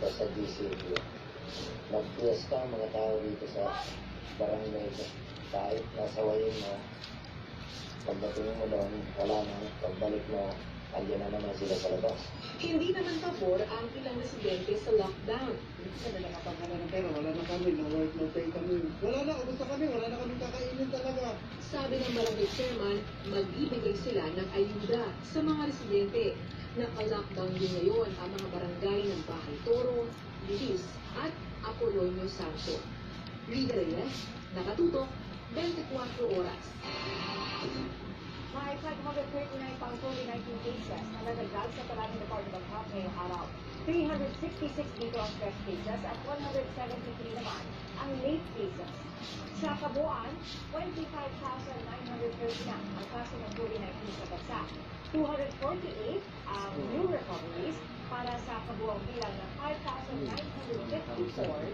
dito sa GCQ. Nag-fiesta ang mga tao dito sa barangay ko. Kahit nasa wayin mo, pagdating mo doon, wala na. Pagbalik mo, andyan na naman sila sa labas. Hindi naman pabor ang ilang residente sa lockdown. Kasi na nakapagkala ng pera, wala na kami, no-work, no-pay kami. Wala na, kumusta kami, wala na kami kakainin talaga. Sabi ng barangay chairman, magbibigay sila ng ayuda sa mga residente. Naka-lockdown din ngayon ang mga barangay ng Bahay Toro, Lilis at Apolonio Santo. Rida Reyes, nakatutok, 24 oras. May 539 pang COVID-19 cases na nadagdag sa Talang Department of Health ngayong araw. 366 dito ang fresh cases at 173 naman ang late cases. Sa kabuuan, 25,930 na ang kaso ng COVID-19 sa bansa. 248 ang new recoveries para sa kabuuang bilang ng 5,954